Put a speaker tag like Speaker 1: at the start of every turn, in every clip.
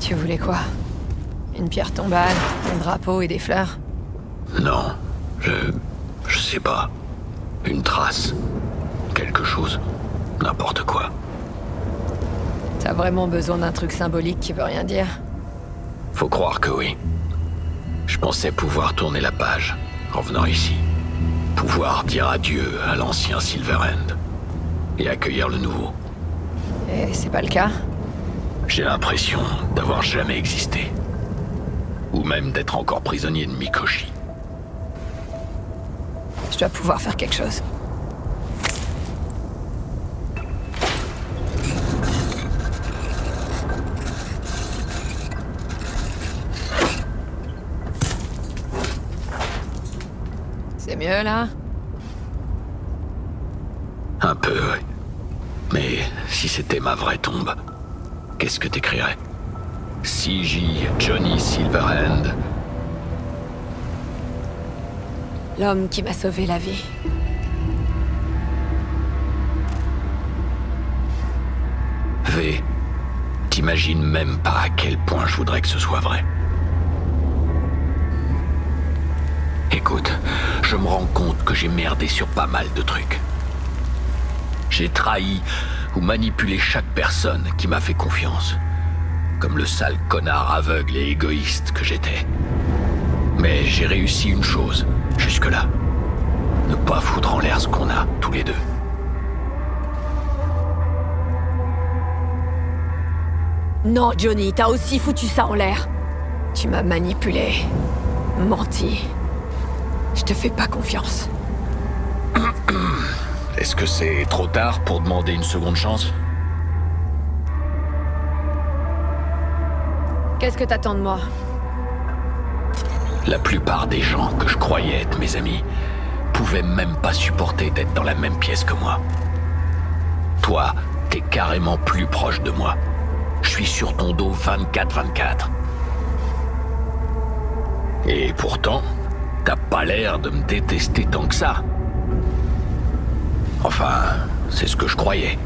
Speaker 1: Tu voulais quoi? Une pierre tombale, un drapeau et des fleurs?
Speaker 2: Non, je sais pas. Une trace. Quelque chose. N'importe quoi.
Speaker 1: T'as vraiment besoin d'un truc symbolique qui veut rien dire?
Speaker 2: Faut croire que oui. Je pensais pouvoir tourner la page en venant ici. Pouvoir dire adieu à l'ancien Silverhand et accueillir le nouveau.
Speaker 1: Et c'est pas le cas?
Speaker 2: J'ai l'impression d'avoir jamais existé. Ou même d'être encore prisonnier de Mikoshi.
Speaker 1: Je dois pouvoir faire quelque chose. C'est mieux là?
Speaker 2: Un peu, oui. Mais si c'était ma vraie tombe, qu'est-ce que t'écrirais? C.J. Johnny Silverhand.
Speaker 1: L'homme qui m'a sauvé la vie.
Speaker 2: V. T'imagines même pas à quel point je voudrais que ce soit vrai. Écoute, je me rends compte que j'ai merdé sur pas mal de trucs. J'ai trahi ou manipulé chaque personne qui m'a fait confiance. Comme le sale connard aveugle et égoïste que j'étais. Mais j'ai réussi une chose, jusque-là. Ne pas foutre en l'air ce qu'on a, tous les deux.
Speaker 1: Non, Johnny, t'as aussi foutu ça en l'air. Tu m'as manipulé, menti. Je te fais pas confiance.
Speaker 2: Est-ce que c'est trop tard pour demander une seconde chance?
Speaker 1: Qu'est-ce que t'attends de moi?
Speaker 2: La plupart des gens que je croyais être mes amis pouvaient même pas supporter d'être dans la même pièce que moi. Toi, t'es carrément plus proche de moi. Je suis sur ton dos 24/24. Et pourtant, t'as pas l'air de me détester tant que ça. Enfin, c'est ce que je croyais.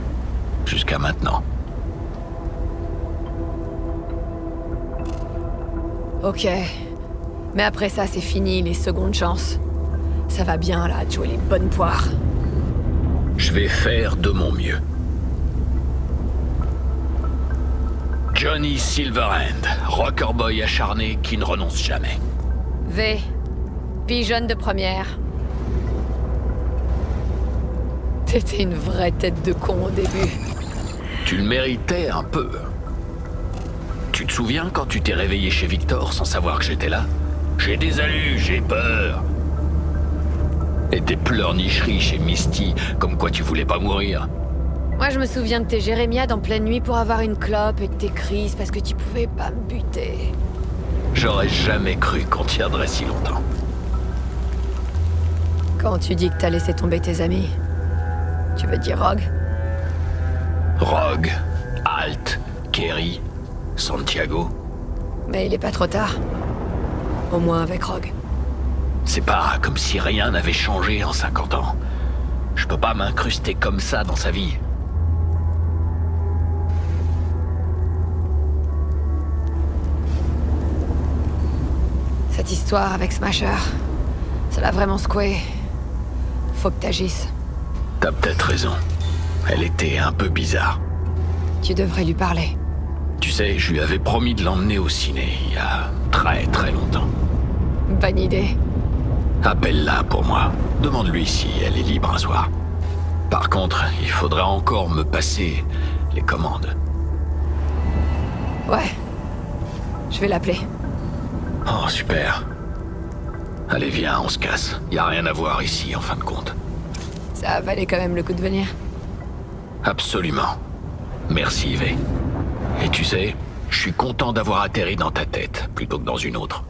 Speaker 2: Jusqu'à maintenant.
Speaker 1: Ok. Mais après ça, c'est fini, les secondes chances. Ça va bien, là, de jouer les bonnes poires.
Speaker 2: Je vais faire de mon mieux. Johnny Silverhand, rocker boy acharné qui ne renonce jamais.
Speaker 1: V. Pigeonne de première. T'étais une vraie tête de con au début.
Speaker 2: Tu le méritais un peu. Tu te souviens quand tu t'es réveillé chez Victor sans savoir que j'étais là? J'ai des alus, j'ai peur. Et tes pleurnicheries chez Misty, comme quoi tu voulais pas mourir.
Speaker 1: Moi, je me souviens de tes jérémiades en pleine nuit pour avoir une clope et de tes crises parce que tu pouvais pas me buter.
Speaker 2: J'aurais jamais cru qu'on tiendrait si longtemps.
Speaker 1: Quand tu dis que t'as laissé tomber tes amis, tu veux dire Rogue?
Speaker 2: Rogue, Alt, Kerry, Santiago.
Speaker 1: Mais il est pas trop tard. Au moins avec Rogue.
Speaker 2: C'est pas comme si rien n'avait changé en 50 ans. Je peux pas m'incruster comme ça dans sa vie.
Speaker 1: Cette histoire avec Smasher, ça l'a vraiment secoué. Faut que t'agisses.
Speaker 2: T'as peut-être raison. Elle était un peu bizarre.
Speaker 1: Tu devrais lui parler.
Speaker 2: Tu sais, je lui avais promis de l'emmener au ciné il y a très très longtemps.
Speaker 1: Bonne idée.
Speaker 2: Appelle-la pour moi. Demande-lui si elle est libre un soir. Par contre, il faudra encore me passer les commandes.
Speaker 1: Ouais. Je vais l'appeler.
Speaker 2: Oh, super. Allez, viens, on se casse. Y a rien à voir ici, en fin de compte.
Speaker 1: Ça valait quand même le coup de venir.
Speaker 2: Absolument. Merci, V. Et tu sais, je suis content d'avoir atterri dans ta tête plutôt que dans une autre.